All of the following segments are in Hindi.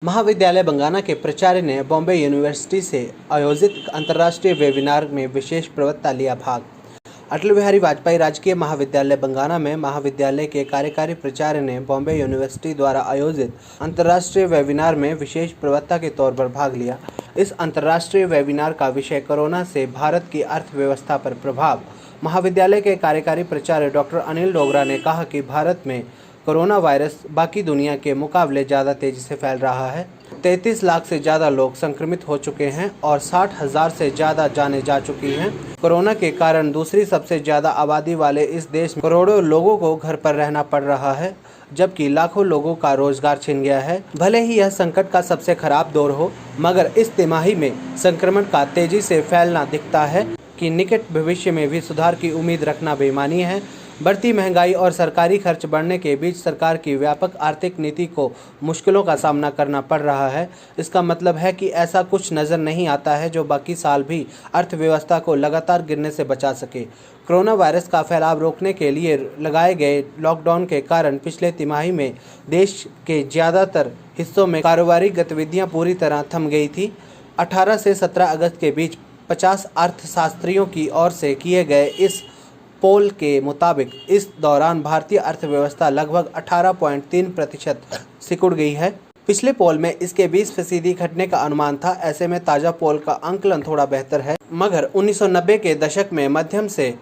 महाविद्यालय बंगाना के प्राचार्य ने बॉम्बे यूनिवर्सिटी से आयोजित अंतर्राष्ट्रीय वेबिनार में विशेष प्रवक्ता लिया भाग। अटल बिहारी वाजपेयी राजकीय महाविद्यालय बंगाना में महाविद्यालय के कार्यकारी प्राचार्य ने बॉम्बे यूनिवर्सिटी द्वारा आयोजित अंतर्राष्ट्रीय वेबिनार में विशेष प्रवक्ता के तौर पर भाग लिया। इस अंतर्राष्ट्रीय वेबिनार का विषय कोरोना से भारत की अर्थव्यवस्था पर प्रभाव। महाविद्यालय के कार्यकारी प्राचार्य डॉक्टर अनिल डोगरा ने कहा कि भारत में कोरोना वायरस बाकी दुनिया के मुकाबले ज़्यादा तेज़ी से फैल रहा है। 33 लाख से ज़्यादा लोग संक्रमित हो चुके हैं और 60,000 से ज़्यादा जानें जा चुकी हैं। कोरोना के कारण दूसरी सबसे ज़्यादा आबादी वाले इस देश में करोड़ों लोगों को घर पर रहना पड़ रहा है, जबकि लाखों लोगों का रोजगार छिन गया है। भले ही यह संकट का सबसे खराब दौर हो, मगर इस तिमाही में संक्रमण का तेज़ी से फैलना दिखता है कि निकट भविष्य में भी सुधार की उम्मीद रखना बेईमानी है। बढ़ती महंगाई और सरकारी खर्च बढ़ने के बीच सरकार की व्यापक आर्थिक नीति को मुश्किलों का सामना करना पड़ रहा है। इसका मतलब है कि ऐसा कुछ नज़र नहीं आता है जो बाकी साल भी अर्थव्यवस्था को लगातार गिरने से बचा सके। कोरोना वायरस का फैलाव रोकने के लिए लगाए गए लॉकडाउन के कारण पिछले तिमाही में देश के ज़्यादातर हिस्सों में कारोबारी गतिविधियाँ पूरी तरह थम गई थी। 18 से 17 अगस्त के बीच 50 अर्थशास्त्रियों की ओर से किए गए इस पोल के मुताबिक इस दौरान भारतीय अर्थव्यवस्था लगभग 18.3% सिकुड़ गई है। पिछले पोल में इसके 20% घटने का अनुमान था। ऐसे में ताज़ा पोल का आंकलन थोड़ा बेहतर है, मगर 1990 के दशक में मध्यम से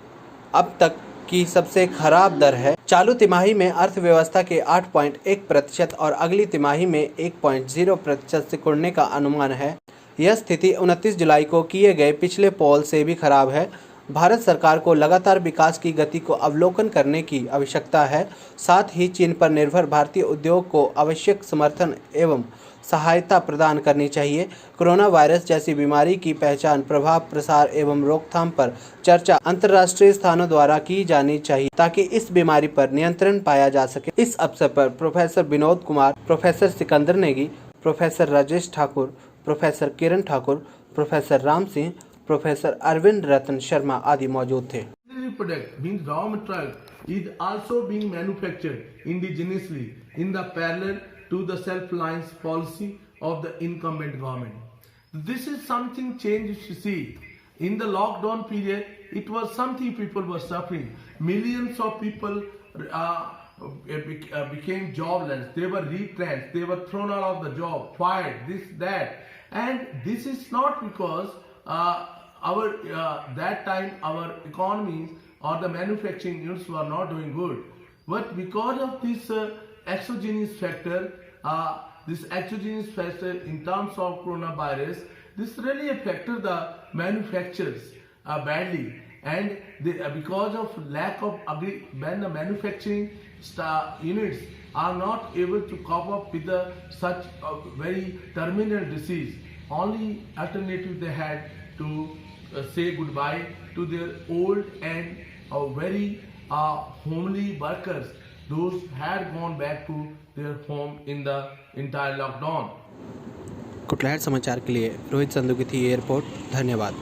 अब तक की सबसे खराब दर है। चालू तिमाही में अर्थव्यवस्था के 8.1% और अगली तिमाही में 1.0% सिकुड़ने का अनुमान है। यह स्थिति 29 जुलाई को किए गए पिछले पोल से भी खराब है। भारत सरकार को लगातार विकास की गति को अवलोकन करने की आवश्यकता है। साथ ही चीन पर निर्भर भारतीय उद्योग को आवश्यक समर्थन एवं सहायता प्रदान करनी चाहिए। कोरोना वायरस जैसी बीमारी की पहचान, प्रभाव, प्रसार एवं रोकथाम पर चर्चा अंतर्राष्ट्रीय स्थानों द्वारा की जानी चाहिए ताकि इस बीमारी पर नियंत्रण पाया जा सके। इस अवसर पर professor Vinod Kumar, professor Sikandar Negi, professor Rajesh Thakur, professor Kiran Thakur, professor Ram Singh, professor Arvind Ratan Sharma आदि मौजूद थे। Product means raw material is also being manufactured indigenously in the parallel to the self-reliance policy of the incumbent government. This is something change you see. In the lockdown period, it was something people were suffering. Millions of people became jobless. They were retrenched. They were thrown out of the job, fired, this, that. And this is not because that time our economies or the manufacturing units were not doing good, but because of this exogenous factor, in terms of coronavirus, this really affected the manufacturers badly, and because of lack of when the manufacturing units are not able to cope up with such a very terminal disease, only alternative they had to say goodbye to their old and very homely workers. Those had gone back to their home in the entire lockdown. कुटलहर समाचार के लिए रोहित संधू की थी ये रिपोर्ट। धन्यवाद।